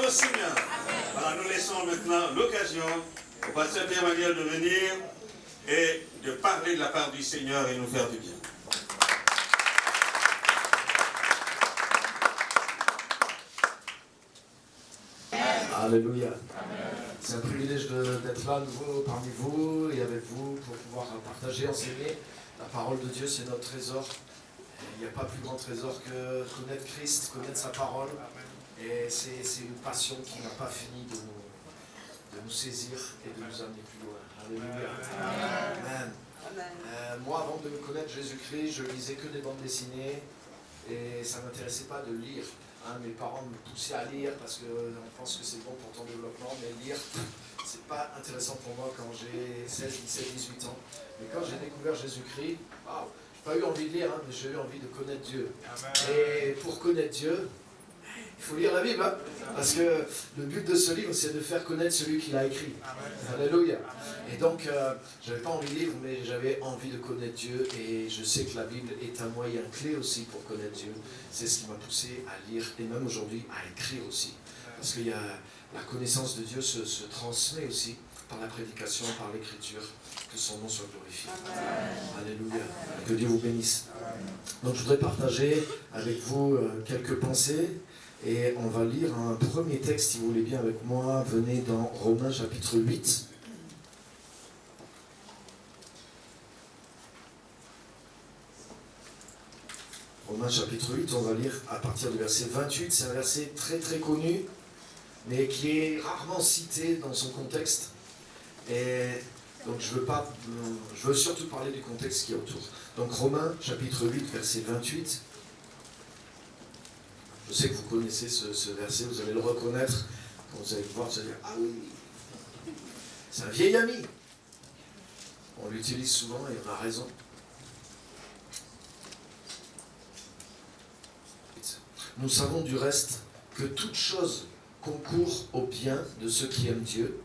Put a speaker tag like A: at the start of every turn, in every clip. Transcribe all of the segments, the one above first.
A: au Seigneur. Voilà, nous laissons maintenant l'occasion au pasteur Pierre-Emmanuel de venir et de parler de la part du Seigneur et nous faire du bien.
B: Alléluia. C'est un privilège d'être là à nouveau parmi vous et avec vous pour pouvoir partager, enseigner. La parole de Dieu, c'est notre trésor. Il n'y a pas plus grand trésor que connaître Christ, connaître sa parole. Et c'est une passion qui n'a pas fini de nous saisir et de nous amener plus loin. Alléluia. Amen. Moi, avant de connaître Jésus-Christ, je lisais que des bandes dessinées et ça ne m'intéressait pas de lire. Mes parents me poussaient à lire parce qu'on pense que c'est bon pour ton développement, mais lire, c'est pas intéressant pour moi quand j'ai 16, 17, 18 ans. Mais quand j'ai découvert Jésus-Christ, wow, j'ai pas eu envie de lire, mais j'ai eu envie de connaître Dieu. Amen. Et pour connaître Dieu, il faut lire la Bible, hein, parce que le but de ce livre, c'est de faire connaître celui qui l'a écrit. Amen. Alléluia. Et donc, j'avais pas envie de lire, mais j'avais envie de connaître Dieu. Et je sais que la Bible est un moyen clé aussi pour connaître Dieu. C'est ce qui m'a poussé à lire, et même aujourd'hui, à écrire aussi. Parce que la connaissance de Dieu se transmet aussi par la prédication, par l'écriture. Que son nom soit glorifié. Amen. Alléluia. Que Dieu vous bénisse. Donc, je voudrais partager avec vous quelques pensées. Et on va lire un premier texte, si vous voulez bien, avec moi. Venez dans Romains chapitre 8. Romains chapitre 8, on va lire à partir du verset 28. C'est un verset très très connu, mais qui est rarement cité dans son contexte. Et donc je veux surtout parler du contexte qui est autour. Donc Romains chapitre 8, verset 28. Je sais que vous connaissez ce verset, vous allez le reconnaître. Quand vous allez le voir, vous allez dire, ah oui, c'est un vieil ami. On l'utilise souvent et on a raison. Nous savons du reste que toute chose concourt au bien de ceux qui aiment Dieu,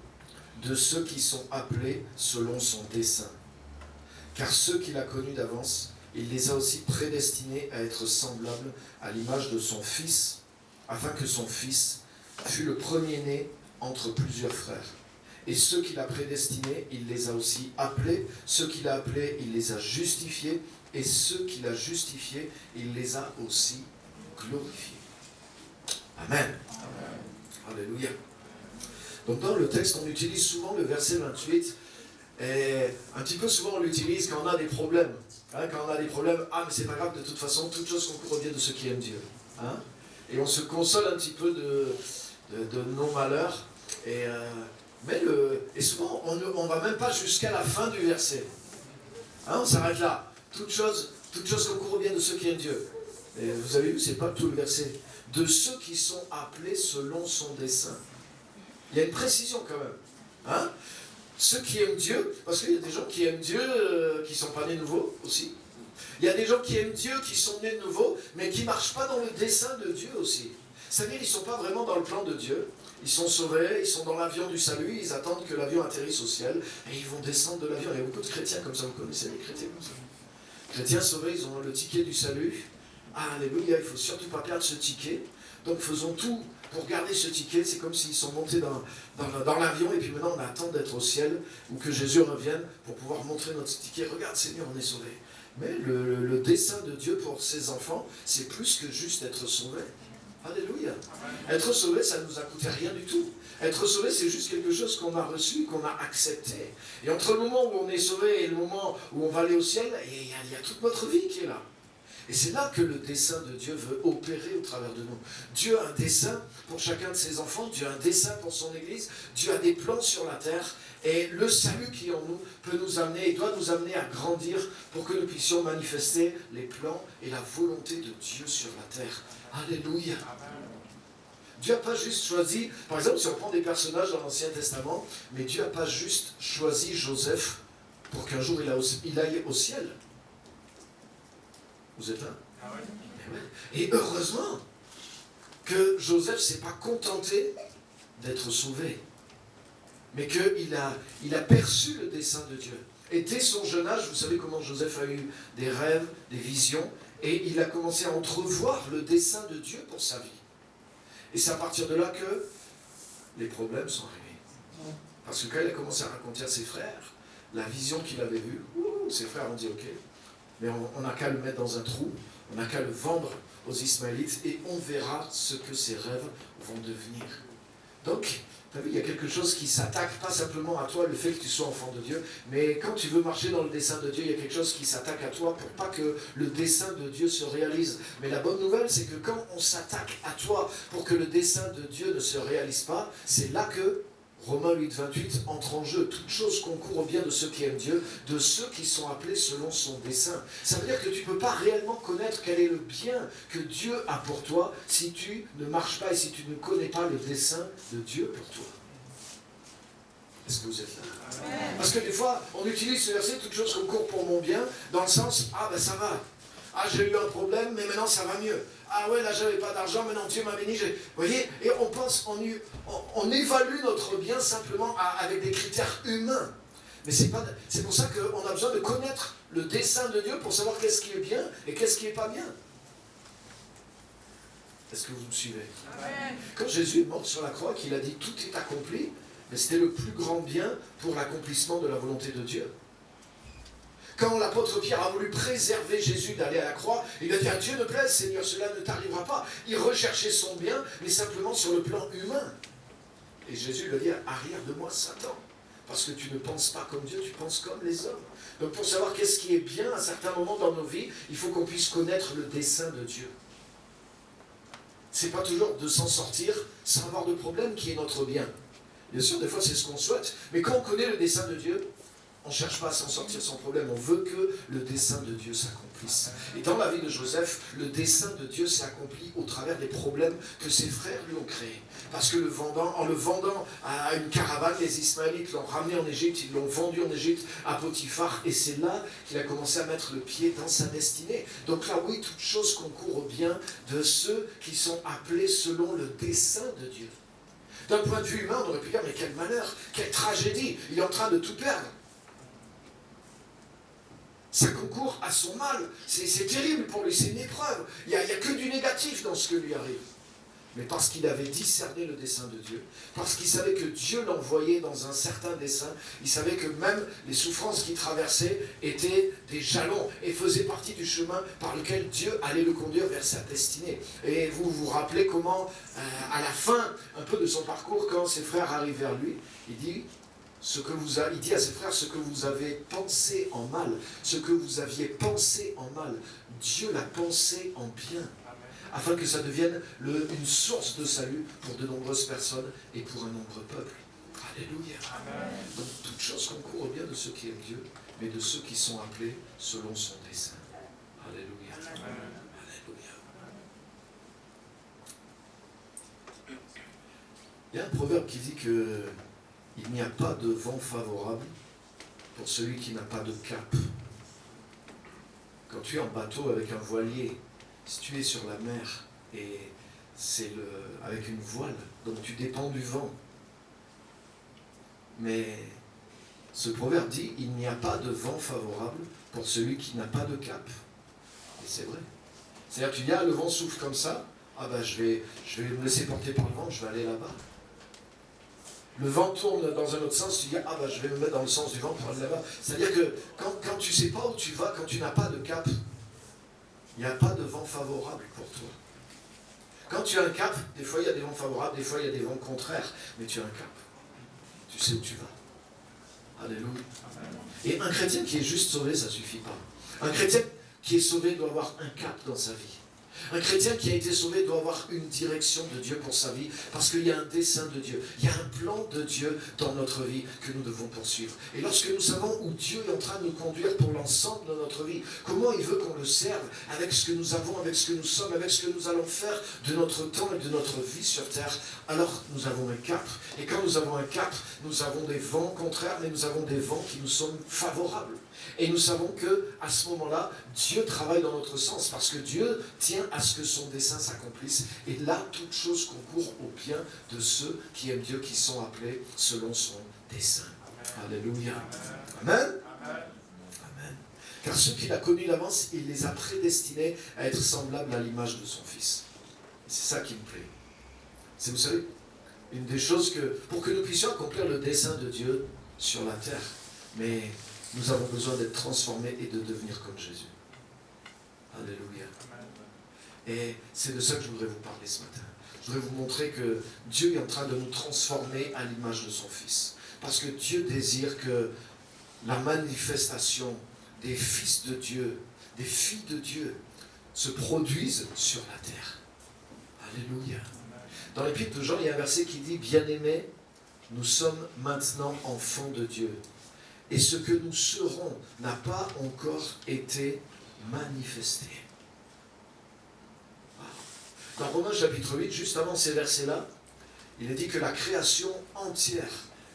B: de ceux qui sont appelés selon son dessein. Car ceux qu'il a connus d'avance, il les a aussi prédestinés à être semblables à l'image de son Fils, afin que son Fils fût le premier-né entre plusieurs frères. Et ceux qu'il a prédestinés, il les a aussi appelés. Ceux qu'il a appelés, il les a justifiés. Et ceux qu'il a justifiés, il les a aussi glorifiés. Amen. Amen. Alléluia. Donc dans le texte, on utilise souvent le verset 28. Et un petit peu souvent on l'utilise quand on a des problèmes. Hein, quand on a des problèmes, mais c'est pas grave, de toute façon, toute chose concourt au bien de ceux qui aiment Dieu. Hein, et on se console un petit peu de nos malheurs. Et souvent, on ne va même pas jusqu'à la fin du verset. Hein, on s'arrête là. Toute chose concourt au bien de ceux qui aiment Dieu. Et vous avez vu, c'est pas tout le verset. De ceux qui sont appelés selon son dessein. Il y a une précision quand même. Hein? Ceux qui aiment Dieu, parce qu'il y a des gens qui aiment Dieu qui ne sont pas nés nouveaux aussi. Il y a des gens qui aiment Dieu qui sont nés de nouveau, mais qui ne marchent pas dans le dessein de Dieu aussi. C'est-à-dire qu'ils ne sont pas vraiment dans le plan de Dieu. Ils sont sauvés, ils sont dans l'avion du salut, ils attendent que l'avion atterrisse au ciel, et ils vont descendre de l'avion. Il y a beaucoup de chrétiens comme ça, vous connaissez les chrétiens comme ça. Chrétiens sauvés, ils ont le ticket du salut. Alléluia, il ne faut surtout pas perdre ce ticket. Donc faisons tout pour garder ce ticket. C'est comme s'ils sont montés dans l'avion et puis maintenant on attend d'être au ciel ou que Jésus revienne pour pouvoir montrer notre ticket. Regarde Seigneur, on est sauvés. Mais le dessein de Dieu pour ses enfants, c'est plus que juste être sauvé. Alléluia. Être sauvé, ça ne nous a coûté rien du tout. Être sauvé, c'est juste quelque chose qu'on a reçu, qu'on a accepté. Et entre le moment où on est sauvé et le moment où on va aller au ciel, il y a toute notre vie qui est là. Et c'est là que le dessein de Dieu veut opérer au travers de nous. Dieu a un dessein pour chacun de ses enfants, Dieu a un dessein pour son Église, Dieu a des plans sur la terre, et le salut qui est en nous peut nous amener, et doit nous amener à grandir pour que nous puissions manifester les plans et la volonté de Dieu sur la terre. Alléluia. Dieu n'a pas juste choisi, par exemple si on prend des personnages dans l'Ancien Testament, mais Dieu n'a pas juste choisi Joseph pour qu'un jour il aille au ciel. Vous êtes là? Ah ouais. Et heureusement que Joseph ne s'est pas contenté d'être sauvé, mais qu'il a perçu le dessein de Dieu. Et dès son jeune âge, vous savez comment Joseph a eu des rêves, des visions, et il a commencé à entrevoir le dessein de Dieu pour sa vie. Et c'est à partir de là que les problèmes sont arrivés. Parce que quand il a commencé à raconter à ses frères la vision qu'il avait vue, ses frères ont dit ok, mais on n'a qu'à le mettre dans un trou, on n'a qu'à le vendre aux Ismaélites et on verra ce que ses rêves vont devenir. Donc, tu as vu, il y a quelque chose qui s'attaque pas simplement à toi, le fait que tu sois enfant de Dieu, mais quand tu veux marcher dans le dessein de Dieu, il y a quelque chose qui s'attaque à toi pour pas que le dessein de Dieu se réalise. Mais la bonne nouvelle, c'est que quand on s'attaque à toi pour que le dessein de Dieu ne se réalise pas, c'est là que Romains 8, 28 entre en jeu. Toute chose concourt au bien de ceux qui aiment Dieu, de ceux qui sont appelés selon son dessein. Ça veut dire que tu ne peux pas réellement connaître quel est le bien que Dieu a pour toi si tu ne marches pas et si tu ne connais pas le dessein de Dieu pour toi. Est-ce que vous êtes là? Amen. Parce que des fois, on utilise ce verset, toute chose concourt pour mon bien, dans le sens, ah ben ça va. Ah, j'ai eu un problème, mais maintenant ça va mieux. Ah ouais, là j'avais pas d'argent, maintenant Dieu m'a béni. Vous voyez, et on pense, on évalue notre bien simplement avec des critères humains. Mais c'est pour ça qu'on a besoin de connaître le dessein de Dieu pour savoir qu'est-ce qui est bien et qu'est-ce qui n'est pas bien. Est-ce que vous me suivez? Amen. Quand Jésus est mort sur la croix, qu'il a dit tout est accompli, mais c'était le plus grand bien pour l'accomplissement de la volonté de Dieu. Quand l'apôtre Pierre a voulu préserver Jésus d'aller à la croix, il a dit à Dieu ne plaise, Seigneur, cela ne t'arrivera pas. Il recherchait son bien, mais simplement sur le plan humain. Et Jésus lui a dit, arrière de moi, Satan. Parce que tu ne penses pas comme Dieu, tu penses comme les hommes. Donc pour savoir qu'est-ce qui est bien à certains moments dans nos vies, il faut qu'on puisse connaître le dessein de Dieu. C'est pas toujours de s'en sortir sans avoir de problème qui est notre bien. Bien sûr, des fois c'est ce qu'on souhaite, mais quand on connaît le dessein de Dieu, on ne cherche pas à s'en sortir sans problème, on veut que le dessein de Dieu s'accomplisse. Et dans la vie de Joseph, le dessein de Dieu s'est accompli au travers des problèmes que ses frères lui ont créés. Parce que en le vendant à une caravane, les Ismaélites l'ont ramené en Égypte, ils l'ont vendu en Égypte à Potiphar, et c'est là qu'il a commencé à mettre le pied dans sa destinée. Donc là, oui, toute chose concourt au bien de ceux qui sont appelés selon le dessein de Dieu. D'un point de vue humain, on aurait pu dire, mais quel malheur, quelle tragédie, il est en train de tout perdre. Ça concourt à son mal. C'est terrible pour lui, c'est une épreuve. Il n'y a que du négatif dans ce que lui arrive. Mais parce qu'il avait discerné le dessein de Dieu, parce qu'il savait que Dieu l'envoyait dans un certain dessein, il savait que même les souffrances qu'il traversait étaient des jalons et faisaient partie du chemin par lequel Dieu allait le conduire vers sa destinée. Et vous vous rappelez comment, à la fin un peu de son parcours, quand ses frères arrivent vers lui, il dit à ses frères, ce que vous avez pensé en mal, ce que vous aviez pensé en mal, Dieu l'a pensé en bien, afin que ça devienne une source de salut pour de nombreuses personnes et pour un nombreux peuple. Alléluia. Amen. Donc toute chose concourt au bien de ceux qui aiment Dieu, mais de ceux qui sont appelés selon son dessein. Alléluia. Amen. Alléluia. Il y a un proverbe qui dit que il n'y a pas de vent favorable pour celui qui n'a pas de cap. Quand tu es en bateau avec un voilier, si tu es sur la mer et c'est avec une voile, donc tu dépends du vent. Mais ce proverbe dit, il n'y a pas de vent favorable pour celui qui n'a pas de cap. Et c'est vrai. C'est-à-dire que tu dis, le vent souffle comme ça, je vais me laisser porter par le vent, je vais aller là-bas. Le vent tourne dans un autre sens, tu dis, je vais me mettre dans le sens du vent pour aller là-bas. C'est-à-dire que quand tu ne sais pas où tu vas, quand tu n'as pas de cap, il n'y a pas de vent favorable pour toi. Quand tu as un cap, des fois il y a des vents favorables, des fois il y a des vents contraires, mais tu as un cap. Tu sais où tu vas. Alléluia. Et un chrétien qui est juste sauvé, ça ne suffit pas. Un chrétien qui est sauvé doit avoir un cap dans sa vie. Un chrétien qui a été sauvé doit avoir une direction de Dieu pour sa vie, parce qu'il y a un dessein de Dieu, il y a un plan de Dieu dans notre vie que nous devons poursuivre. Et lorsque nous savons où Dieu est en train de nous conduire pour l'ensemble de notre vie, comment il veut qu'on le serve, avec ce que nous avons, avec ce que nous sommes, avec ce que nous allons faire de notre temps et de notre vie sur terre, alors nous avons un cap. Et quand nous avons un cap, nous avons des vents contraires, mais nous avons des vents qui nous sont favorables. Et nous savons qu'à ce moment-là, Dieu travaille dans notre sens, parce que Dieu tient à ce que son dessein s'accomplisse. Et là, toute chose concourt au bien de ceux qui aiment Dieu, qui sont appelés selon son dessein. Amen. Alléluia. Amen. Amen. Amen. Car ceux qu'il a connus d'avance, il les a prédestinés à être semblables à l'image de son Fils. Et c'est ça qui me plaît. Vous savez, une des choses pour que nous puissions accomplir le dessein de Dieu sur la terre. Mais nous avons besoin d'être transformés et de devenir comme Jésus. Alléluia. Et c'est de ça que je voudrais vous parler ce matin. Je voudrais vous montrer que Dieu est en train de nous transformer à l'image de son Fils. Parce que Dieu désire que la manifestation des fils de Dieu, des filles de Dieu, se produise sur la terre. Alléluia. Dans l'épître de Jean, il y a un verset qui dit « Bien-aimés, nous sommes maintenant enfants de Dieu. Et ce que nous serons n'a pas encore été manifesté. » Dans Romains chapitre 8, juste avant ces versets-là, il est dit que la création entière,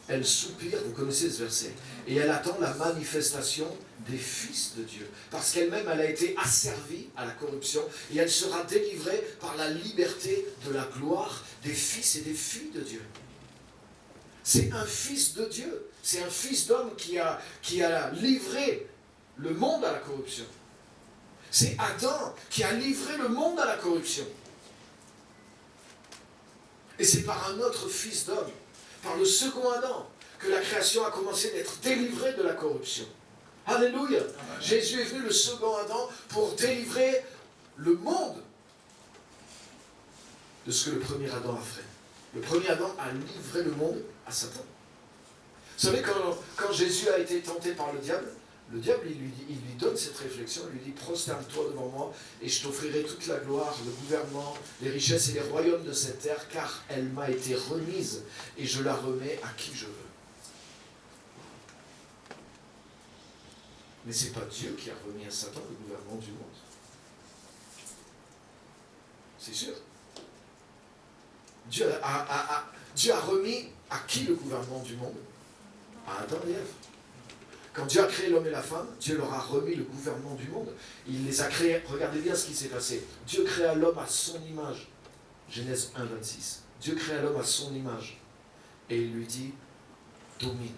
B: elle soupire, vous connaissez ce verset, et elle attend la manifestation des fils de Dieu. Parce qu'elle-même, elle a été asservie à la corruption, et elle sera délivrée par la liberté de la gloire des fils et des filles de Dieu. C'est un fils de Dieu, c'est un fils d'homme qui a livré le monde à la corruption. C'est Adam qui a livré le monde à la corruption. Et c'est par un autre fils d'homme, par le second Adam, que la création a commencé d'être délivrée de la corruption. Alléluia. Amen. Jésus est venu, le second Adam, pour délivrer le monde de ce que le premier Adam a fait. Le premier Adam a livré le monde à Satan. Vous savez, quand Jésus a été tenté par le diable, il lui donne cette réflexion, il lui dit « Prosterne-toi devant moi et je t'offrirai toute la gloire, le gouvernement, les richesses et les royaumes de cette terre, car elle m'a été remise et je la remets à qui je veux. » Mais ce n'est pas Dieu qui a remis à Satan le gouvernement du monde. C'est sûr. Dieu a remis à qui le gouvernement du monde? À Adam et Ève. Quand Dieu a créé l'homme et la femme, Dieu leur a remis le gouvernement du monde. Il les a créés, regardez bien ce qui s'est passé. Dieu créa l'homme à son image. Genèse 1, 26. Dieu créa l'homme à son image. Et il lui dit, domine.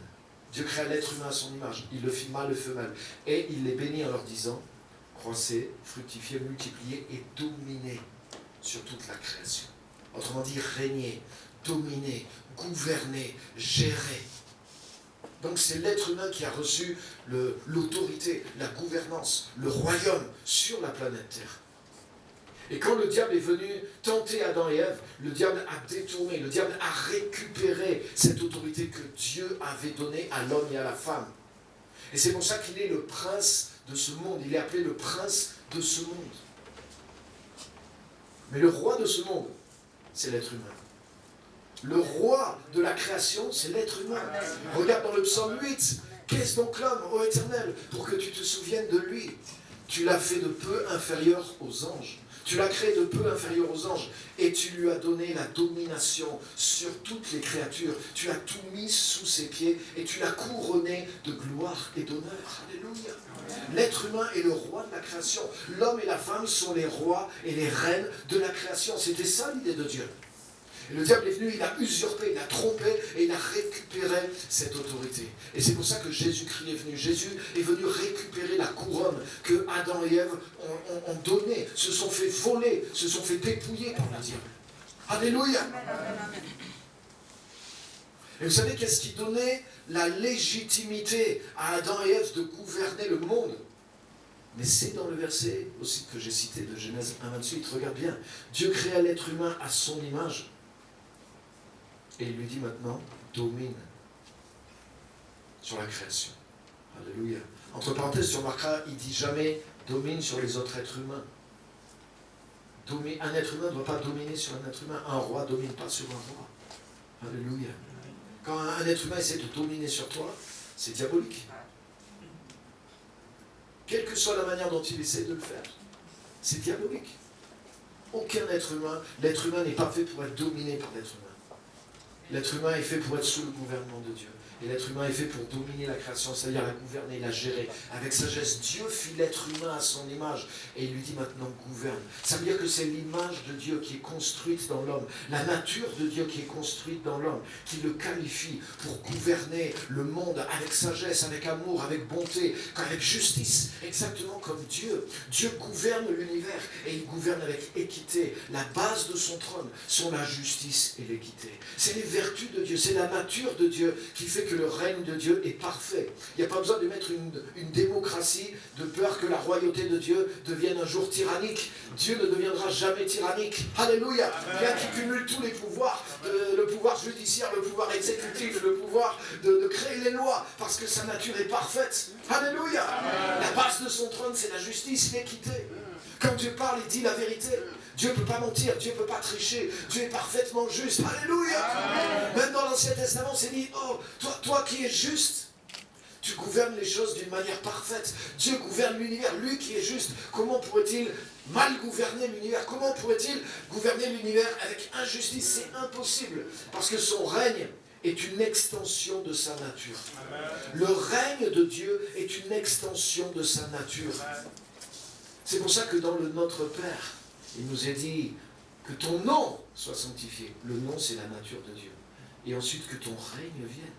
B: Dieu créa l'être humain à son image. Il le fit mâle et femelle. Et il les bénit en leur disant, croissez, fructifiez, multipliez et dominez sur toute la création. Autrement dit, régnez, dominez, gouvernez, gérez. Donc c'est l'être humain qui a reçu l'autorité, la gouvernance, le royaume sur la planète Terre. Et quand le diable est venu tenter Adam et Ève, le diable a détourné, le diable a récupéré cette autorité que Dieu avait donnée à l'homme et à la femme. Et c'est pour ça qu'il est le prince de ce monde, il est appelé le prince de ce monde. Mais le roi de ce monde, c'est l'être humain. Le roi de la création, c'est l'être humain. Regarde dans le psaume 8. Qu'est-ce donc l'homme, ô Éternel, pour que tu te souviennes de lui? Tu l'as fait de peu inférieur aux anges. Tu l'as créé de peu inférieur aux anges. Et tu lui as donné la domination sur toutes les créatures. Tu as tout mis sous ses pieds. Et tu l'as couronné de gloire et d'honneur. Alléluia. L'être humain est le roi de la création. L'homme et la femme sont les rois et les reines de la création. C'était ça l'idée de Dieu. Et le diable est venu, il a usurpé, il a trompé et il a récupéré cette autorité. Et c'est pour ça que Jésus-Christ est venu. Jésus est venu récupérer la couronne que Adam et Ève ont donnée, se sont fait voler, se sont fait dépouiller par le diable. Alléluia. Et vous savez qu'est-ce qui donnait la légitimité à Adam et Ève de gouverner le monde? Mais c'est dans le verset aussi que j'ai cité de Genèse 1, 28. Regarde bien. Dieu créa l'être humain à son image. Et il lui dit maintenant, domine sur la création. Alléluia. Entre parenthèses, tu remarqueras, il ne dit jamais domine sur les autres êtres humains. Un être humain ne doit pas dominer sur un être humain. Un roi ne domine pas sur un roi. Alléluia. Quand un être humain essaie de dominer sur toi, c'est diabolique. Quelle que soit la manière dont il essaie de le faire, c'est diabolique. Aucun être humain, l'être humain n'est pas fait pour être dominé par l'être humain. L'être humain est fait pour être sous le gouvernement de Dieu. Et l'être humain est fait pour dominer la création, c'est-à-dire la gouverner, la gérer. Avec sagesse, Dieu fit l'être humain à son image. Et il lui dit maintenant gouverne. Ça veut dire que c'est l'image de Dieu qui est construite dans l'homme. La nature de Dieu qui est construite dans l'homme. Qui le qualifie pour gouverner le monde avec sagesse, avec amour, avec bonté, avec justice. Exactement comme Dieu. Dieu gouverne l'univers. Et il gouverne avec équité. La base de son trône sont la justice et l'équité. C'est les vertus de Dieu. C'est la nature de Dieu qui fait que le règne de Dieu est parfait. Il n'y a pas besoin de mettre une démocratie de peur que la royauté de Dieu devienne un jour tyrannique. Dieu ne deviendra jamais tyrannique. Alléluia. Bien qu'il cumule tous les pouvoirs, le pouvoir judiciaire, le pouvoir exécutif, le pouvoir de créer les lois, parce que sa nature est parfaite. Alléluia. La base de son trône, c'est la justice, l'équité. Quand Dieu parle, il dit la vérité. Dieu ne peut pas mentir, Dieu ne peut pas tricher, Dieu est parfaitement juste. Alléluia. Même dans l'Ancien Testament, c'est dit, oh, toi qui es juste, tu gouvernes les choses d'une manière parfaite. Dieu gouverne l'univers, lui qui est juste. Comment pourrait-il mal gouverner l'univers? Comment pourrait-il gouverner l'univers avec injustice? C'est impossible, parce que son règne est une extension de sa nature. Le règne de Dieu est une extension de sa nature. C'est pour ça que dans le Notre Père, il nous est dit que ton nom soit sanctifié. Le nom, c'est la nature de Dieu. Et ensuite, que ton règne vienne.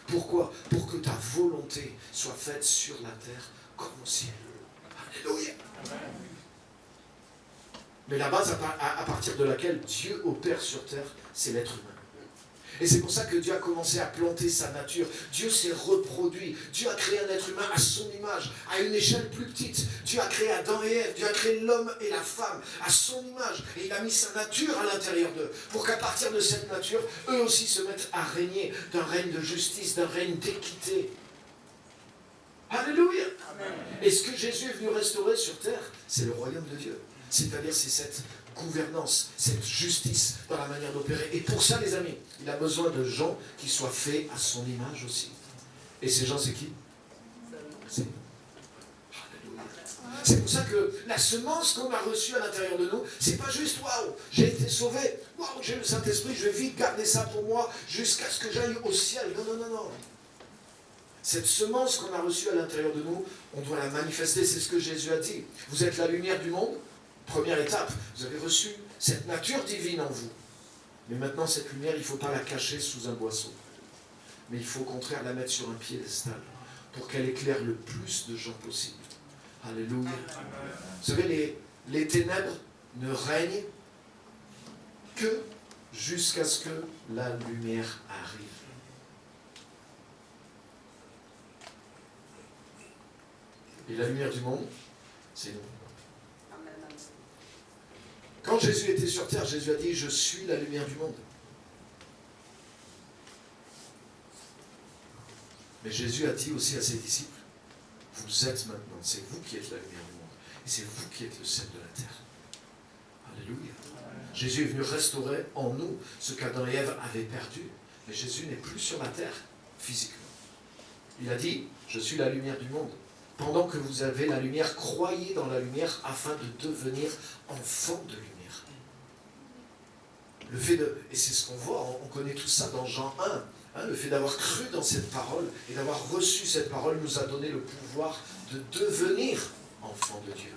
B: Pourquoi? Pour que ta volonté soit faite sur la terre comme au ciel. Alléluia. Mais la base à partir de laquelle Dieu opère sur terre, c'est l'être humain. Et c'est pour ça que Dieu a commencé à planter sa nature. Dieu s'est reproduit. Dieu a créé un être humain à son image, à une échelle plus petite. Dieu a créé Adam et Ève. Dieu a créé l'homme et la femme à son image. Et il a mis sa nature à l'intérieur d'eux. Pour qu'à partir de cette nature, eux aussi se mettent à régner d'un règne de justice, d'un règne d'équité. Alléluia. Amen. Et ce que Jésus est venu restaurer sur terre, c'est le royaume de Dieu. C'est-à-dire, c'est cette gouvernance, cette justice dans la manière d'opérer. Et pour ça, les amis, il a besoin de gens qui soient faits à son image aussi. Et ces gens, c'est qui? C'est Alléluia. C'est pour ça que la semence qu'on a reçue à l'intérieur de nous, c'est pas juste waouh, j'ai été sauvé, waouh, j'ai le Saint-Esprit, je vais vite garder ça pour moi jusqu'à ce que j'aille au ciel. Non, non, non, non. Cette semence qu'on a reçue à l'intérieur de nous, on doit la manifester. C'est ce que Jésus a dit. Vous êtes la lumière du monde. Première étape, vous avez reçu cette nature divine en vous. Mais maintenant, cette lumière, il ne faut pas la cacher sous un boisseau. Mais il faut au contraire la mettre sur un piédestal pour qu'elle éclaire le plus de gens possible. Alléluia. Vous savez, les ténèbres ne règnent que jusqu'à ce que la lumière arrive. Et la lumière du monde, c'est nous. Quand Jésus était sur terre, Jésus a dit « Je suis la lumière du monde ». Mais Jésus a dit aussi à ses disciples « Vous êtes maintenant, c'est vous qui êtes la lumière du monde. Et c'est vous qui êtes le sel de la terre. » Alléluia. Jésus est venu restaurer en nous ce qu'Adam et Ève avaient perdu. Mais Jésus n'est plus sur la terre, physiquement. Il a dit « Je suis la lumière du monde ». Pendant que vous avez la lumière, croyez dans la lumière afin de devenir enfant de lumière. Le fait de, et c'est ce qu'on voit, on connaît tout ça dans Jean 1, le fait d'avoir cru dans cette parole et d'avoir reçu cette parole nous a donné le pouvoir de devenir enfants de Dieu.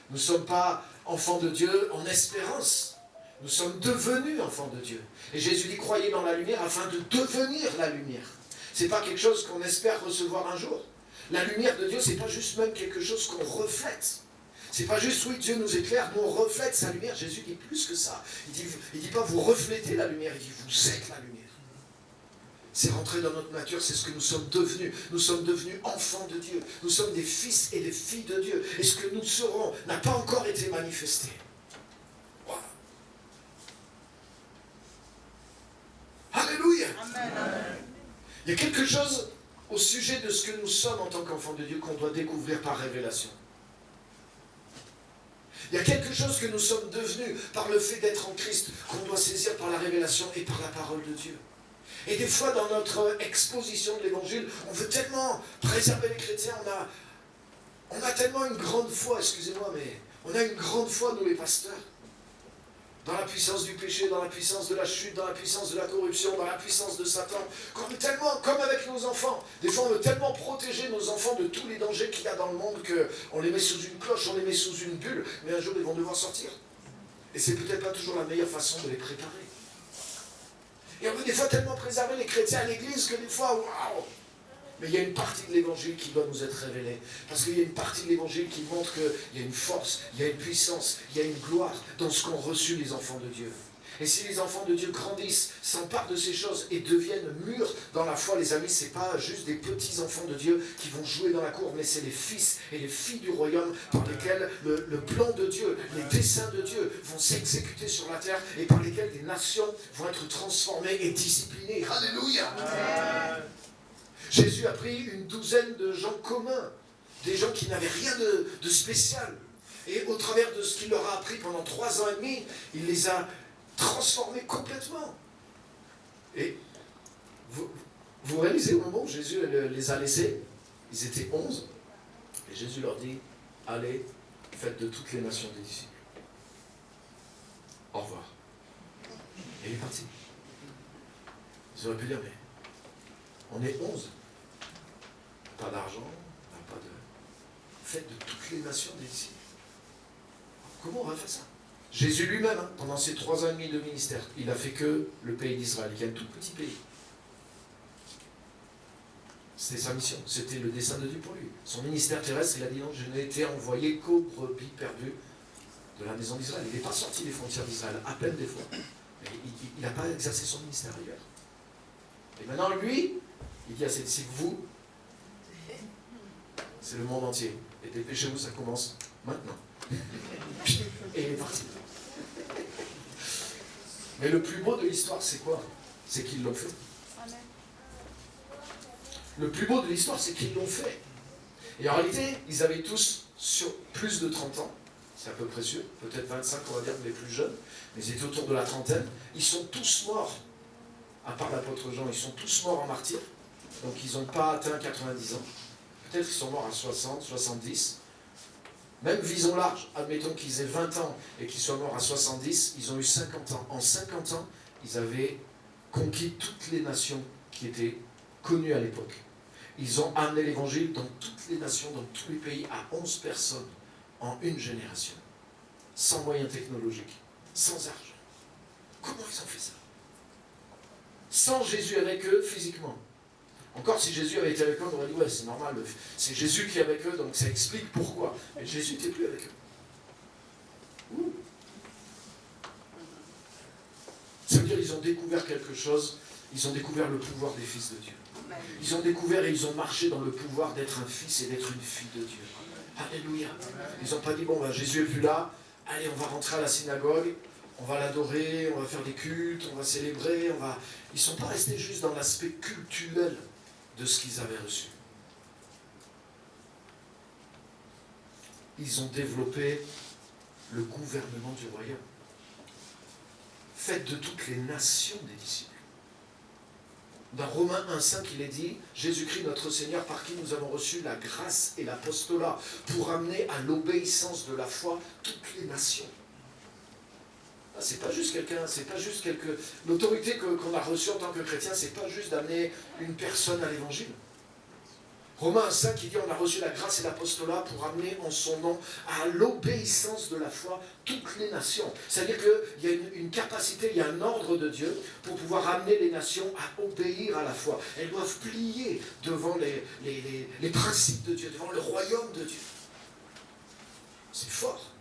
B: Nous ne sommes pas enfants de Dieu en espérance, nous sommes devenus enfants de Dieu. Et Jésus dit, croyez dans la lumière afin de devenir la lumière. Ce n'est pas quelque chose qu'on espère recevoir un jour. La lumière de Dieu, ce n'est pas juste même quelque chose qu'on reflète. C'est pas juste, oui, Dieu nous éclaire, nous on reflète sa lumière. Jésus dit plus que ça. Il dit pas vous reflétez la lumière, il dit vous êtes la lumière. C'est rentré dans notre nature, c'est ce que nous sommes devenus. Nous sommes devenus enfants de Dieu. Nous sommes des fils et des filles de Dieu. Et ce que nous serons n'a pas encore été manifesté. Wow. Alléluia. Amen. Il y a quelque chose au sujet de ce que nous sommes en tant qu'enfants de Dieu qu'on doit découvrir par révélation. Il y a quelque chose que nous sommes devenus par le fait d'être en Christ, qu'on doit saisir par la révélation et par la parole de Dieu. Et des fois, dans notre exposition de l'Évangile, on veut tellement préserver les chrétiens, on a tellement une grande foi, excusez-moi, mais on a une grande foi, nous les pasteurs. dans la puissance du péché, dans la puissance de la chute, dans la puissance de la corruption, dans la puissance de Satan, qu'on veut tellement, comme avec nos enfants, des fois on veut tellement protéger nos enfants de tous les dangers qu'il y a dans le monde qu'on les met sous une cloche, on les met sous une bulle, mais un jour ils vont devoir sortir. Et c'est peut-être pas toujours la meilleure façon de les préparer. Et on veut des fois tellement préserver les chrétiens à l'église que des fois, waouh! Mais il y a une partie de l'évangile qui doit nous être révélée. Parce qu'il y a une partie de l'évangile qui montre qu'il y a une force, il y a une puissance, il y a une gloire dans ce qu'ont reçu les enfants de Dieu. Et si les enfants de Dieu grandissent, s'emparent de ces choses et deviennent mûrs dans la foi, les amis, ce n'est pas juste des petits enfants de Dieu qui vont jouer dans la cour, mais c'est les fils et les filles du royaume par lesquels le plan de Dieu, les desseins de Dieu vont s'exécuter sur la terre et par lesquels des nations vont être transformées et disciplinées. Alléluia! Jésus a pris une douzaine de gens communs, des gens qui n'avaient rien de spécial. Et au travers de ce qu'il leur a appris pendant 3 ans et demi, il les a transformés complètement. Et vous réalisez au moment où Jésus les a laissés, ils étaient 11, et Jésus leur dit, allez, faites de toutes les nations des disciples. Au revoir. Et il est parti. Ils auraient pu dire, mais on est 11. Pas d'argent, on n'a pas de... Faites de toutes les nations des disciples. Comment on va faire ça? Jésus lui-même, pendant ses 3 ans et demi de ministère, il n'a fait que le pays d'Israël, qui est un tout petit pays. C'était sa mission, c'était le dessein de Dieu pour lui. Son ministère terrestre, il a dit non, je n'ai été envoyé qu'aux brebis perdues de la maison d'Israël. Il n'est pas sorti des frontières d'Israël, à peine des fois. Mais il n'a pas exercé son ministère ailleurs. Et maintenant, lui, il dit à ses disciples, vous, c'est le monde entier. Et dépêchez-vous, ça commence maintenant. Et il est parti. Mais le plus beau de l'histoire, c'est quoi? C'est qu'ils l'ont fait. Le plus beau de l'histoire, c'est qu'ils l'ont fait. Et en réalité, ils avaient tous sur plus de 30 ans. C'est à peu près sûr. Peut-être 25, on va dire, les plus jeunes. Mais ils étaient autour de la trentaine. Ils sont tous morts. À part l'apôtre Jean, ils sont tous morts en martyrs. Donc ils n'ont pas atteint 90 ans. Peut-être qu'ils sont morts à 60, 70. Même visons large, admettons qu'ils aient 20 ans et qu'ils soient morts à 70, ils ont eu 50 ans. En 50 ans, ils avaient conquis toutes les nations qui étaient connues à l'époque. Ils ont amené l'évangile dans toutes les nations, dans tous les pays, à 11 personnes en une génération. Sans moyens technologiques, sans argent. Comment ils ont fait ça? Sans Jésus avec eux physiquement. Encore si Jésus avait été avec eux, on aurait dit ouais c'est normal, c'est Jésus qui est avec eux, donc ça explique pourquoi. Mais Jésus n'était plus avec eux. Ouh. Ça veut dire qu'ils ont découvert quelque chose, ils ont découvert le pouvoir des fils de Dieu. Ils ont découvert et ils ont marché dans le pouvoir d'être un fils et d'être une fille de Dieu. Alléluia. Ils n'ont pas dit bon Jésus est plus là, allez on va rentrer à la synagogue, on va l'adorer, on va faire des cultes, on va célébrer, Ils ne sont pas restés juste dans l'aspect cultuel de ce qu'ils avaient reçu. Ils ont développé le gouvernement du royaume. Faites de toutes les nations des disciples. Dans Romains 1,5, il est dit, Jésus-Christ notre Seigneur, par qui nous avons reçu la grâce et l'apostolat, pour amener à l'obéissance de la foi toutes les nations. C'est pas juste quelqu'un, c'est pas juste l'autorité qu'on a reçue en tant que chrétien, c'est pas juste d'amener une personne à l'évangile. Romains 5, il dit on a reçu la grâce et l'apostolat pour amener en son nom à l'obéissance de la foi toutes les nations. C'est-à-dire qu'il y a une capacité, il y a un ordre de Dieu pour pouvoir amener les nations à obéir à la foi. Elles doivent plier devant les principes de Dieu, devant le royaume de Dieu. C'est fort.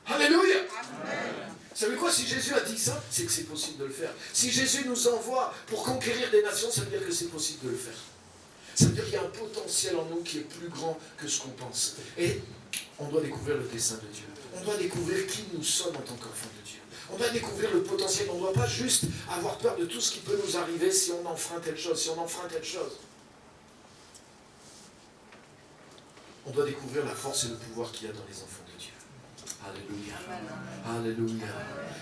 B: Alléluia. Amen. Vous savez quoi, si Jésus a dit ça, c'est que c'est possible de le faire. Si Jésus nous envoie pour conquérir des nations, ça veut dire que c'est possible de le faire. Ça veut dire qu'il y a un potentiel en nous qui est plus grand que ce qu'on pense. Et on doit découvrir le dessein de Dieu. On doit découvrir qui nous sommes en tant qu'enfants de Dieu. On doit découvrir le potentiel. On ne doit pas juste avoir peur de tout ce qui peut nous arriver si on enfreint telle chose, si on enfreint telle chose. On doit découvrir la force et le pouvoir qu'il y a dans les enfants de Dieu. Alléluia. Alléluia.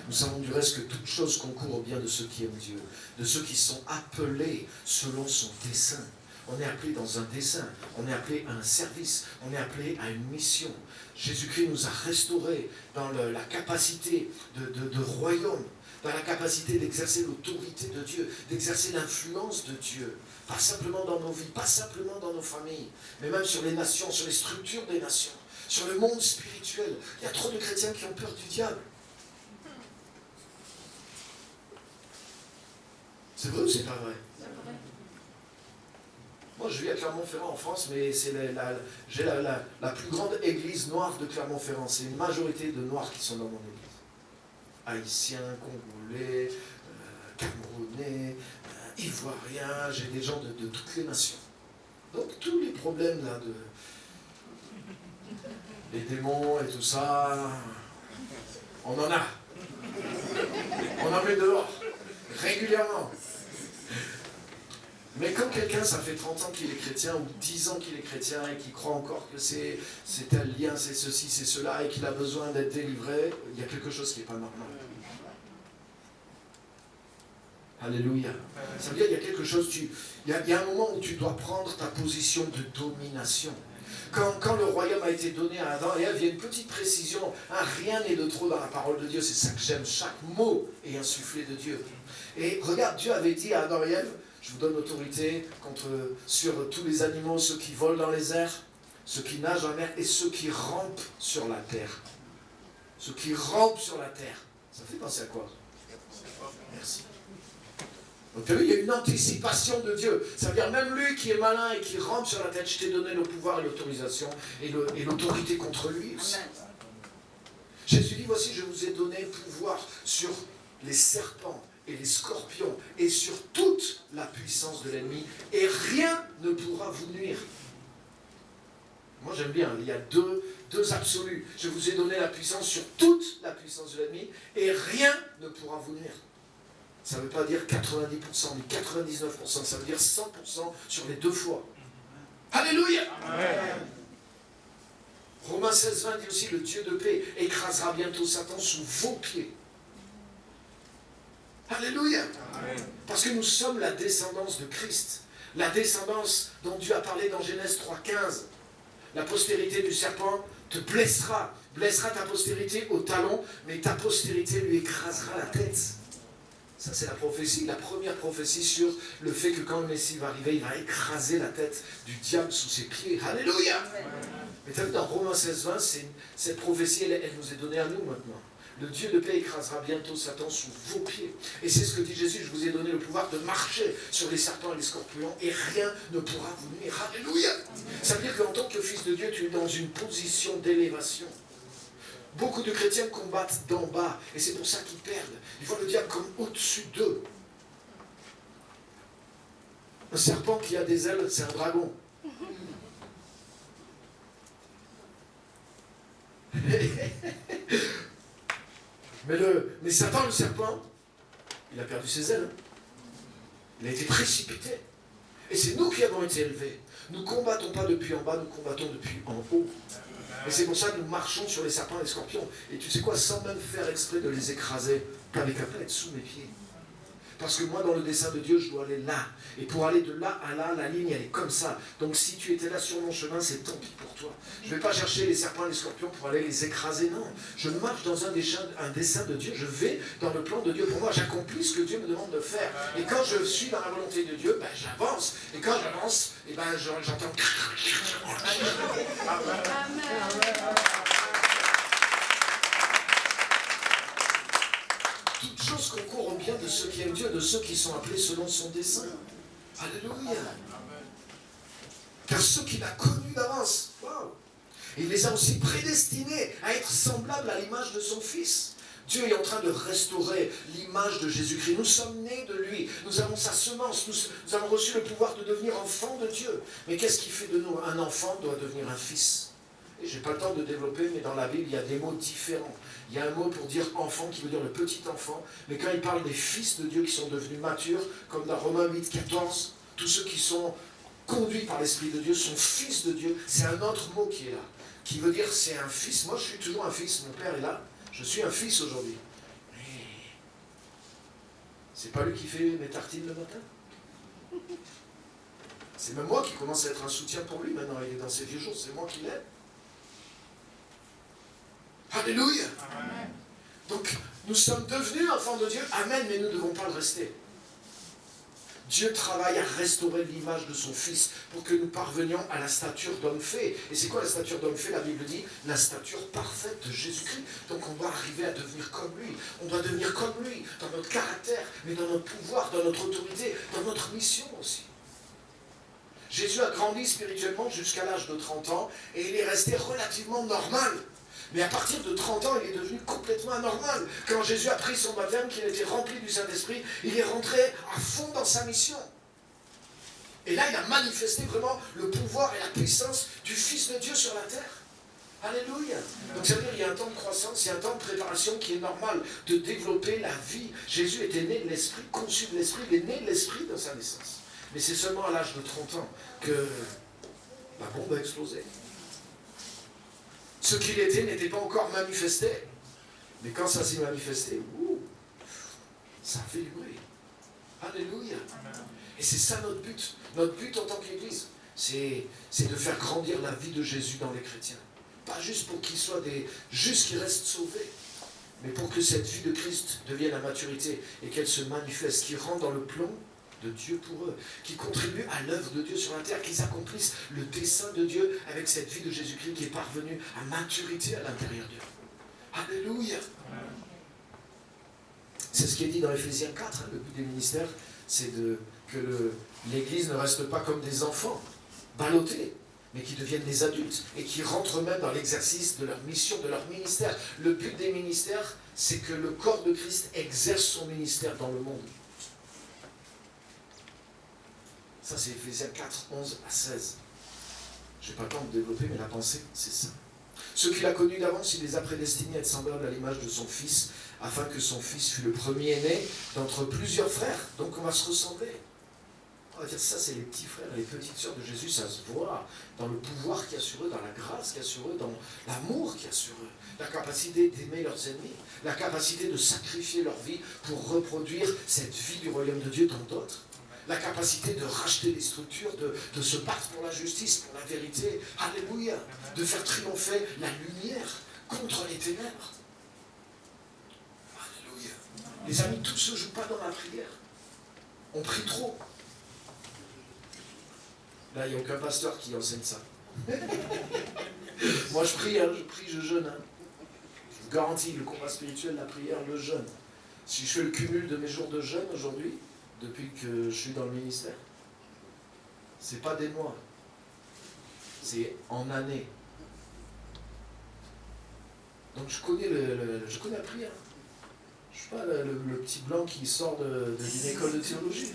B: Nous savons du reste que toute chose concourt au bien de ceux qui aiment Dieu, de ceux qui sont appelés selon son dessein. On est appelé dans un dessein, on est appelé à un service, on est appelé à une mission. Jésus-Christ nous a restaurés dans la capacité de royaume, dans la capacité d'exercer l'autorité de Dieu, d'exercer l'influence de Dieu. Pas simplement dans nos vies, pas simplement dans nos familles, mais même sur les nations, sur les structures des nations, sur le monde spirituel. Il y a trop de chrétiens qui ont peur du diable. C'est vrai ou c'est pas vrai? Moi, je vis à Clermont-Ferrand en France, mais j'ai la plus grande église noire de Clermont-Ferrand. C'est une majorité de noirs qui sont dans mon église. Haïtiens, Congolais, Camerounais, Ivoiriens, j'ai des gens de toutes les nations. Donc tous les problèmes là, les démons et tout ça, on en a. On en met dehors, régulièrement. Mais quand quelqu'un, ça fait 30 ans qu'il est chrétien, ou 10 ans qu'il est chrétien, et qu'il croit encore que c'est tel lien, c'est ceci, c'est cela, et qu'il a besoin d'être délivré, il y a quelque chose qui n'est pas normal. Alléluia. Ça veut dire qu'il y a quelque chose, il y a un moment où tu dois prendre ta position de domination. Quand le royaume a été donné à Adam et Ève, il y a une petite précision, rien n'est de trop dans la parole de Dieu, c'est ça que j'aime, chaque mot est insufflé de Dieu. Et regarde, Dieu avait dit à Adam et Ève, je vous donne l'autorité sur tous les animaux, ceux qui volent dans les airs, ceux qui nagent en mer et ceux qui rampent sur la terre. Ceux qui rampent sur la terre. Ça fait penser à quoi? Merci. Donc tu as vu, il y a une anticipation de Dieu. Ça veut dire même lui qui est malin et qui rampe sur la tête, je t'ai donné le pouvoir et l'autorisation et l'autorité contre lui aussi. Jésus dit, voici, je vous ai donné pouvoir sur les serpents et les scorpions et sur toute la puissance de l'ennemi et rien ne pourra vous nuire. Moi j'aime bien, il y a deux absolus. Je vous ai donné la puissance sur toute la puissance de l'ennemi et rien ne pourra vous nuire. Ça ne veut pas dire 90%, ni 99%, ça veut dire 100% sur les deux fois. Alléluia. Amen. Romains 16:20 dit aussi, le Dieu de paix écrasera bientôt Satan sous vos pieds. Alléluia. Amen. Parce que nous sommes la descendance de Christ. La descendance dont Dieu a parlé dans Genèse 3:15. La postérité du serpent te blessera ta postérité au talon, mais ta postérité lui écrasera la tête. Ça c'est la prophétie, la première prophétie sur le fait que quand le Messie va arriver, il va écraser la tête du diable sous ses pieds. Alléluia. Amen. Mais tu as vu dans Romains 16:20, cette prophétie, elle nous est donnée à nous maintenant. Le Dieu de paix écrasera bientôt Satan sous vos pieds. Et c'est ce que dit Jésus, je vous ai donné le pouvoir de marcher sur les serpents et les scorpions et rien ne pourra vous nuire. Alléluia. Ça veut dire qu'en tant que fils de Dieu, tu es dans une position d'élévation. Beaucoup de chrétiens combattent d'en bas et c'est pour ça qu'ils perdent. Ils voient le diable comme au-dessus d'eux. Un serpent qui a des ailes, c'est un dragon. Mais Satan, le serpent, il a perdu ses ailes. Il a été précipité. Et c'est nous qui avons été élevés. Nous ne combattons pas depuis en bas, nous combattons depuis en haut. Et c'est pour ça que nous marchons sur les serpents et les scorpions. Et tu sais quoi, sans même faire exprès de les écraser, t'avais qu'à pas être sous mes pieds. Parce que moi, dans le dessein de Dieu, je dois aller là. Et pour aller de là à là, la ligne, elle est comme ça. Donc si tu étais là sur mon chemin, c'est tant pis pour toi. Je ne vais pas chercher les serpents et les scorpions pour aller les écraser, non. Je marche dans un dessein de Dieu. Je vais dans le plan de Dieu. Pour moi, j'accomplis ce que Dieu me demande de faire. Et quand je suis dans la volonté de Dieu, ben, j'avance. Et quand j'avance, ben, j'entends... Amen. Toutes choses concourent au bien de ceux qui aiment Dieu, de ceux qui sont appelés selon son dessein. Alléluia. Car ceux qu'il a connus d'avance, wow, il les a aussi prédestinés à être semblables à l'image de son Fils. Dieu est en train de restaurer l'image de Jésus-Christ. Nous sommes nés de lui. Nous avons sa semence. Nous avons reçu le pouvoir de devenir enfants de Dieu. Mais qu'est-ce qui fait de nous un enfant doit devenir un fils? Et je n'ai pas le temps de développer, mais dans la Bible, il y a des mots différents. Il y a un mot pour dire enfant qui veut dire le petit enfant. Mais quand il parle des fils de Dieu qui sont devenus matures, comme dans Romains 8:14, tous ceux qui sont conduits par l'Esprit de Dieu sont fils de Dieu. C'est un autre mot qui est là, qui veut dire c'est un fils. Moi, je suis toujours un fils. Mon père est là. Je suis un fils aujourd'hui. Mais c'est pas lui qui fait mes tartines le matin. C'est même moi qui commence à être un soutien pour lui maintenant. Il est dans ses vieux jours, c'est moi qui l'aime. Alléluia. Amen. Donc, nous sommes devenus enfants de Dieu. Amen, mais nous ne devons pas le rester. Dieu travaille à restaurer l'image de son Fils pour que nous parvenions à la stature d'homme fait. Et c'est quoi la stature d'homme fait? La Bible dit la stature parfaite de Jésus-Christ. Donc on doit arriver à devenir comme lui. On doit devenir comme lui dans notre caractère, mais dans notre pouvoir, dans notre autorité, dans notre mission aussi. Jésus a grandi spirituellement jusqu'à l'âge de 30 ans et il est resté relativement normal. Mais à partir de 30 ans, il est devenu complètement anormal. Quand Jésus a pris son baptême, qu'il était rempli du Saint-Esprit, il est rentré à fond dans sa mission. Et là, il a manifesté vraiment le pouvoir et la puissance du Fils de Dieu sur la terre. Alléluia. Donc ça veut dire qu'il y a un temps de croissance, il y a un temps de préparation qui est normal, de développer la vie. Jésus était né de l'Esprit, conçu de l'Esprit, il est né de l'Esprit dans sa naissance. Mais c'est seulement à l'âge de 30 ans que la bombe a explosé. Ce qu'il était n'était pas encore manifesté. Mais quand ça s'est manifesté, ça a fait du bruit. Alléluia. Et c'est ça notre but. Notre but en tant qu'Église, c'est de faire grandir la vie de Jésus dans les chrétiens. Pas juste pour qu'ils soient juste qu'ils restent sauvés, mais pour que cette vie de Christ devienne la maturité et qu'elle se manifeste, qu'ils rentrent dans le plan de Dieu pour eux, qui contribuent à l'œuvre de Dieu sur la terre, qu'ils accomplissent le dessein de Dieu avec cette vie de Jésus-Christ qui est parvenue à maturité à l'intérieur d'eux. Alléluia. C'est ce qui est dit dans Éphésiens 4, le but des ministères, c'est que l'Église ne reste pas comme des enfants, ballottés, mais qui deviennent des adultes et qui rentrent même dans l'exercice de leur mission, de leur ministère. Le but des ministères, c'est que le corps de Christ exerce son ministère dans le monde. Ça, c'est Éphésiens 4, 11 à 16. Je n'ai pas le temps de développer, mais la pensée, c'est ça. Ceux qu'il a connus d'avance, il les a prédestinés à être semblables à l'image de son Fils, afin que son Fils fût le premier-né d'entre plusieurs frères. Donc on va se ressembler. On va dire ça, c'est les petits frères et les petites sœurs de Jésus, ça se voit dans le pouvoir qu'il y a sur eux, dans la grâce qu'il y a sur eux, dans l'amour qu'il y a sur eux, la capacité d'aimer leurs ennemis, la capacité de sacrifier leur vie pour reproduire cette vie du royaume de Dieu dans d'autres. La capacité de racheter les structures, de se battre pour la justice, pour la vérité. Alléluia. De faire triompher la lumière contre les ténèbres. Alléluia. Les amis, tout ne se joue pas dans la prière. On prie trop. Là, il n'y a aucun pasteur qui enseigne ça. Moi, je prie, je jeûne. Je vous garantis, le combat spirituel, la prière, le jeûne. Si je fais le cumul de mes jours de jeûne aujourd'hui, depuis que je suis dans le ministère, c'est pas des mois, c'est en années. Donc je connais la prière. Je suis pas le petit blanc qui sort d'une école de théologie.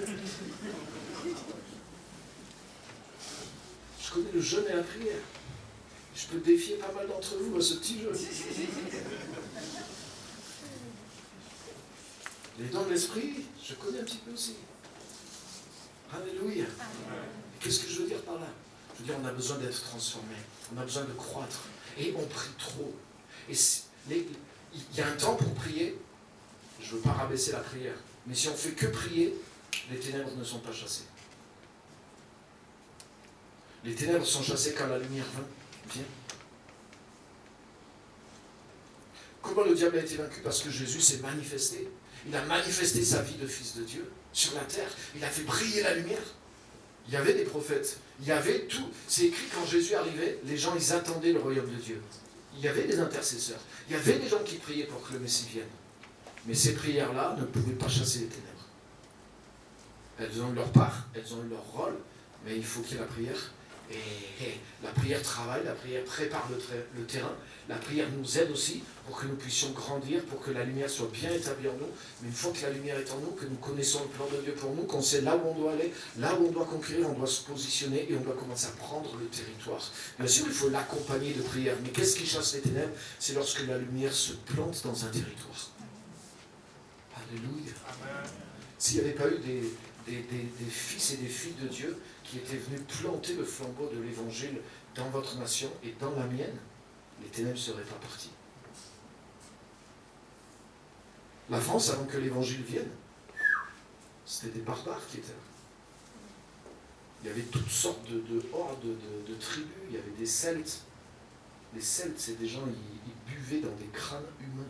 B: Je connais le jeûne et la prière. Je peux défier pas mal d'entre vous à ce petit jeu. Les dons de l'esprit, je connais un petit peu aussi. Alléluia. Qu'est-ce que je veux dire par là? Je veux dire, on a besoin d'être transformé. On a besoin de croître. Et on prie trop. Et il y a un temps pour prier. Je ne veux pas rabaisser la prière. Mais si on ne fait que prier, les ténèbres ne sont pas chassées. Les ténèbres sont chassées quand la lumière vient. Comment le diable a été vaincu? Parce que Jésus s'est manifesté. Il a manifesté sa vie de fils de Dieu sur la terre. Il a fait briller la lumière. Il y avait des prophètes. Il y avait tout. C'est écrit quand Jésus arrivait, les gens, ils attendaient le royaume de Dieu. Il y avait des intercesseurs. Il y avait des gens qui priaient pour que le Messie vienne. Mais ces prières-là ne pouvaient pas chasser les ténèbres. Elles ont eu leur part, elles ont eu leur rôle, mais il faut qu'il y ait la prière. Et la prière travaille, la prière prépare le terrain. La prière nous aide aussi pour que nous puissions grandir, pour que la lumière soit bien établie en nous. Mais une fois que la lumière est en nous, que nous connaissons le plan de Dieu pour nous, qu'on sait là où on doit aller, là où on doit conquérir, on doit se positionner et on doit commencer à prendre le territoire. Bien sûr, il faut l'accompagner de prière. Mais qu'est-ce qui chasse les ténèbres? C'est lorsque la lumière se plante dans un territoire. Alléluia. S'il n'y avait pas eu des fils et des filles de Dieu qui étaient venus planter le flambeau de l'évangile dans votre nation et dans la mienne, les ténèbres ne seraient pas parties. La France, avant que l'évangile vienne, c'était des barbares qui étaient là. Il y avait toutes sortes de hordes, de tribus. Il y avait des Celtes. Les Celtes, c'est des gens, ils buvaient dans des crânes humains.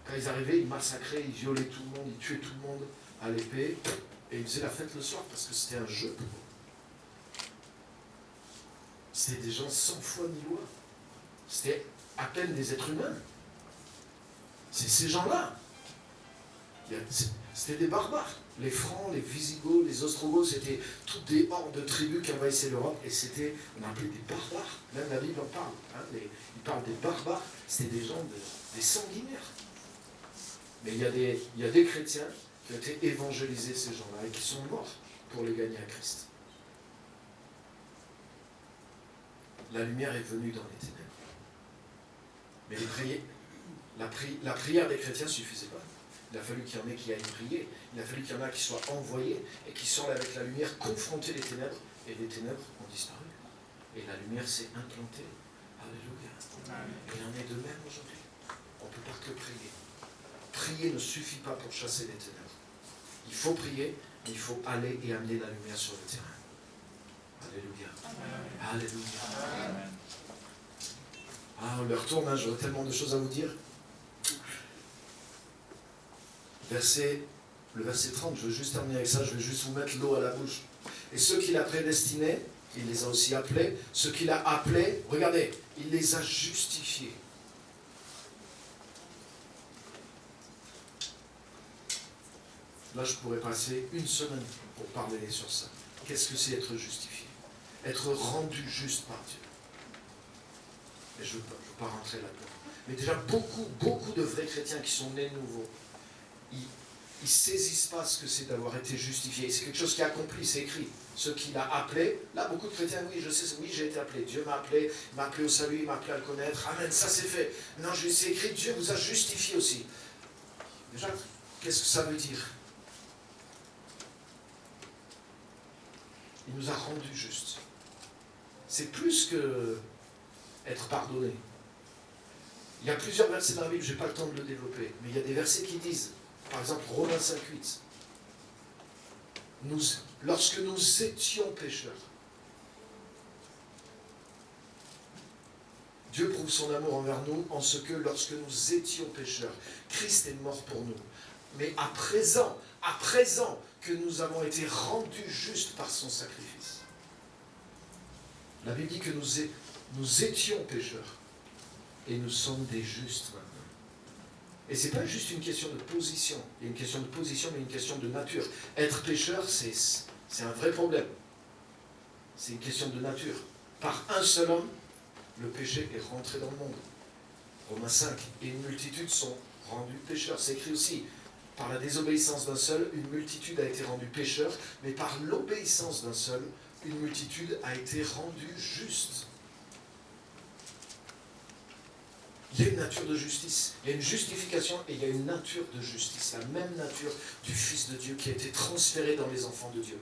B: Quand ils arrivaient, ils massacraient, ils violaient tout le monde, ils tuaient tout le monde à l'épée. Et ils faisaient la fête le soir parce que c'était un jeu pour eux. C'était des gens sans foi ni loi. C'était à peine des êtres humains. C'est ces gens-là. C'était des barbares. Les Francs, les Visigoths, les Ostrogoths, c'était toutes des hordes de tribus qui envahissaient l'Europe. Et c'était, on appelait des barbares. Même la Bible en parle. Hein, il parle des barbares. C'était des gens, des sanguinaires. Mais il y a des chrétiens qui ont été évangélisés, ces gens-là, et qui sont morts pour les gagner à Christ. La lumière est venue dans les ténèbres. Mais la prière des chrétiens ne suffisait pas. Il a fallu qu'il y en ait qui aillent prier. Il a fallu qu'il y en ait qui soient envoyés et qui sont avec la lumière confronter les ténèbres. Et les ténèbres ont disparu. Et la lumière s'est implantée. Alléluia. Et il en est de même aujourd'hui. On ne peut pas que prier. Prier ne suffit pas pour chasser les ténèbres. Il faut prier, mais il faut aller et amener la lumière sur le terrain. Alléluia. Alléluia. Ah, on leur retourne, hein, j'aurais tellement de choses à vous dire. Le verset 30, je veux juste terminer avec ça, je vais juste vous mettre l'eau à la bouche. Et ceux qu'il a prédestinés, il les a aussi appelés. Ceux qu'il a appelés, regardez, il les a justifiés. Là, je pourrais passer une semaine pour parler sur ça. Qu'est-ce que c'est être justifié? Être rendu juste par Dieu. Et je ne veux pas rentrer là-dedans. Mais déjà, beaucoup de vrais chrétiens qui sont nés de nouveau, ils ne saisissent pas ce que c'est d'avoir été justifié. C'est quelque chose qui est accompli, c'est écrit. Ceux qu'il a appelés, là, beaucoup de chrétiens, oui, je sais, oui, j'ai été appelé. Dieu m'a appelé, il m'a appelé au salut, il m'a appelé à le connaître. Amen, ça c'est fait. Non, c'est écrit, Dieu vous a justifié aussi. Déjà, qu'est-ce que ça veut dire? Il nous a rendus justes. C'est plus que être pardonné. Il y a plusieurs versets dans la Bible, je n'ai pas le temps de le développer, mais il y a des versets qui disent, par exemple, Romains 5,8, lorsque nous étions pécheurs, Dieu prouve son amour envers nous en ce que lorsque nous étions pécheurs, Christ est mort pour nous. Mais à présent que nous avons été rendus justes par son sacrifice. La Bible dit que nous étions pécheurs et nous sommes des justes maintenant. Et ce n'est pas juste une question de position. Il y a une question de position, mais une question de nature. Être pécheur, c'est un vrai problème. C'est une question de nature. Par un seul homme, le péché est rentré dans le monde. Romains 5. Et une multitude sont rendus pécheurs. C'est écrit aussi. Par la désobéissance d'un seul, une multitude a été rendue pécheur, mais par l'obéissance d'un seul, une multitude a été rendue juste. Il y a une nature de justice, il y a une justification et il y a une nature de justice, la même nature du Fils de Dieu qui a été transférée dans les enfants de Dieu.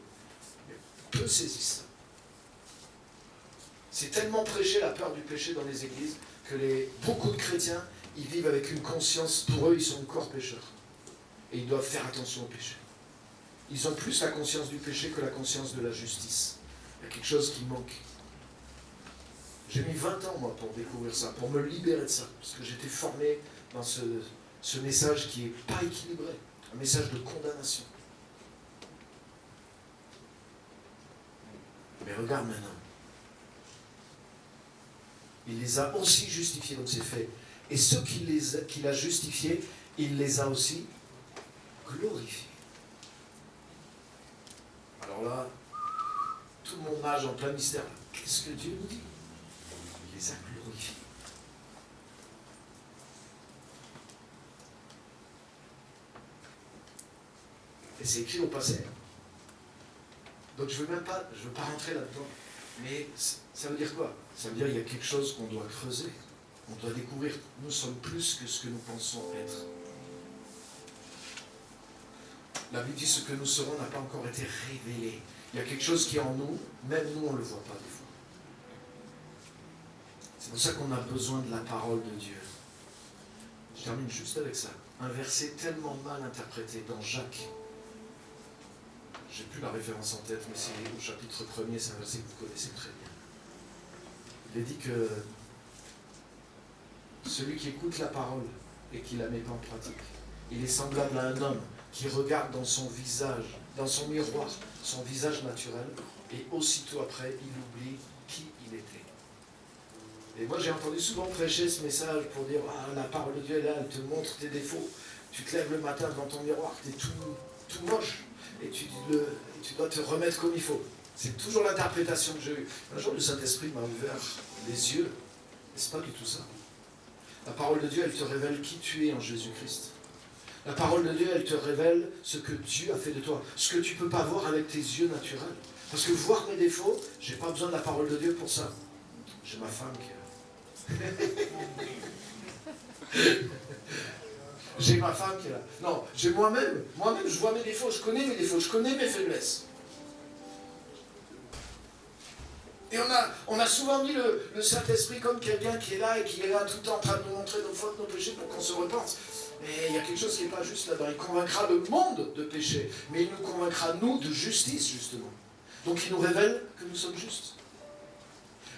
B: Mais peu saisissent ça. C'est tellement prêché la peur du péché dans les églises que beaucoup de chrétiens, ils vivent avec une conscience, pour eux ils sont encore pécheurs. Et ils doivent faire attention au péché. Ils ont plus la conscience du péché que la conscience de la justice. Il y a quelque chose qui manque. J'ai mis 20 ans, moi, pour découvrir ça, pour me libérer de ça. Parce que j'étais formé dans ce message qui n'est pas équilibré. Un message de condamnation. Mais regarde maintenant. Il les a aussi justifiés, donc c'est fait. Et ceux qu'il a justifiés, il les a aussi glorifiés. Alors là, tout le monde nage en plein mystère. Qu'est-ce que Dieu nous dit? Il les a glorifiés. Et c'est écrit au passé. Donc je ne veux pas rentrer là-dedans. Mais ça veut dire quoi? Ça veut dire qu'il y a quelque chose qu'on doit creuser. On doit découvrir. Nous sommes plus que ce que nous pensons être. La Bible dit ce que nous serons n'a pas encore été révélé. Il y a quelque chose qui est en nous, même nous on ne le voit pas des fois. C'est pour ça qu'on a besoin de la parole de Dieu. Je termine juste avec ça. Un verset tellement mal interprété dans Jacques. j'ai plus la référence en tête, mais c'est au chapitre 1er, c'est un verset que vous connaissez très bien. Il est dit que celui qui écoute la parole et qui la met pas en pratique, il est semblable à un homme qui regarde dans son visage, dans son miroir, son visage naturel, et aussitôt après, il oublie qui il était. Et moi, j'ai entendu souvent prêcher ce message pour dire « Ah, la parole de Dieu est là, elle te montre tes défauts. Tu te lèves le matin devant ton miroir, tu es tout moche, et tu dois te remettre comme il faut. » C'est toujours l'interprétation que j'ai eue. Un jour, le Saint-Esprit m'a ouvert les yeux, et c'est pas du tout ça. La parole de Dieu, elle te révèle qui tu es en Jésus-Christ. La parole de Dieu, elle te révèle ce que Dieu a fait de toi, ce que tu ne peux pas voir avec tes yeux naturels. Parce que voir mes défauts, je n'ai pas besoin de la parole de Dieu pour ça. J'ai ma femme qui est là. J'ai ma femme qui est là. Non, j'ai moi-même. Moi-même, je vois mes défauts, je connais mes défauts, je connais mes faiblesses. Et on a souvent mis le Saint-Esprit comme quelqu'un qui est là et qui est là tout le temps en train de nous montrer nos fautes, nos péchés pour qu'on se repente. Mais il y a quelque chose qui n'est pas juste là-dedans. Il convaincra le monde de péché, mais il nous convaincra, nous, de justice, justement. Donc il nous révèle que nous sommes justes.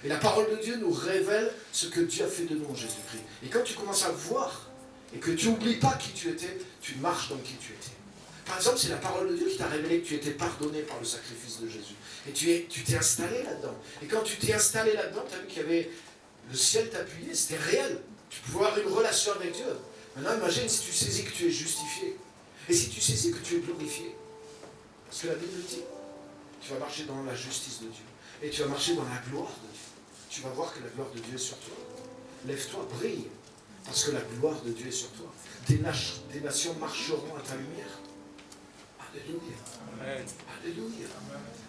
B: Et la parole de Dieu nous révèle ce que Dieu a fait de nous en Jésus-Christ. Et quand tu commences à voir, et que tu n'oublies pas qui tu étais, tu marches dans qui tu étais. Par exemple, c'est la parole de Dieu qui t'a révélé que tu étais pardonné par le sacrifice de Jésus. Et tu t'es installé là-dedans. Et quand tu t'es installé là-dedans, tu as vu qu'il y avait le ciel t'appuyait, c'était réel. Tu pouvais avoir une relation avec Dieu. Maintenant, imagine si tu saisis que tu es justifié. Et si tu saisis que tu es glorifié. Parce que la Bible dit, tu vas marcher dans la justice de Dieu. Et tu vas marcher dans la gloire de Dieu. Tu vas voir que la gloire de Dieu est sur toi. Lève-toi, brille. Parce que la gloire de Dieu est sur toi. Des nations marcheront à ta lumière. Alléluia. Amen. Alléluia.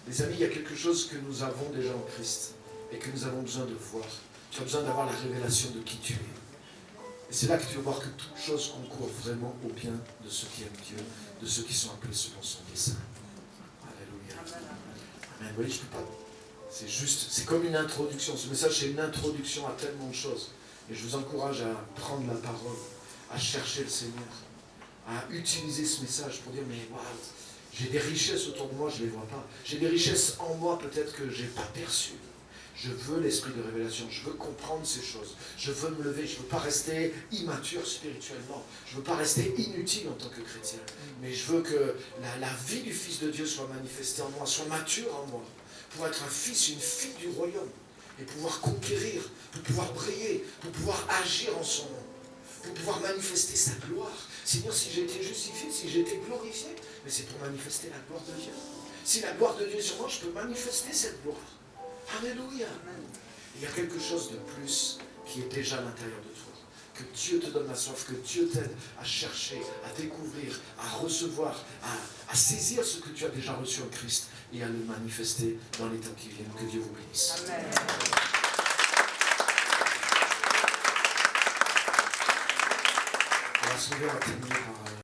B: Les amis, il y a quelque chose que nous avons déjà en Christ et que nous avons besoin de voir. Tu as besoin d'avoir la révélation de qui tu es. Et c'est là que tu vas voir que toute chose concourt vraiment au bien de ceux qui aiment Dieu, de ceux qui sont appelés selon son dessein. Alléluia. Amen. Vous voyez, je ne peux pas. C'est juste, c'est comme une introduction. Ce message, c'est une introduction à tellement de choses. Et je vous encourage à prendre la parole, à chercher le Seigneur, à utiliser ce message pour dire, mais waouh, j'ai des richesses autour de moi, je ne les vois pas. J'ai des richesses en moi peut-être que je n'ai pas perçues. Je veux l'esprit de révélation, je veux comprendre ces choses. Je veux me lever, je ne veux pas rester immature spirituellement. Je ne veux pas rester inutile en tant que chrétien. Mais je veux que la vie du Fils de Dieu soit manifestée en moi, soit mature en moi. Pour être un fils, une fille du royaume. Et pouvoir conquérir, pour pouvoir briller, pour pouvoir agir en son nom. Pour pouvoir manifester sa gloire. Seigneur, si j'ai été justifié, si j'ai été glorifié, mais c'est pour manifester la gloire de Dieu. Si la gloire de Dieu est sur moi, je peux manifester cette gloire. Alléluia. Il y a quelque chose de plus qui est déjà à l'intérieur de toi. Que Dieu te donne la soif, que Dieu t'aide à chercher, à découvrir, à recevoir, à saisir ce que tu as déjà reçu en Christ et à le manifester dans les temps qui viennent. Que Dieu vous bénisse. Amen. On va se lever à terminer par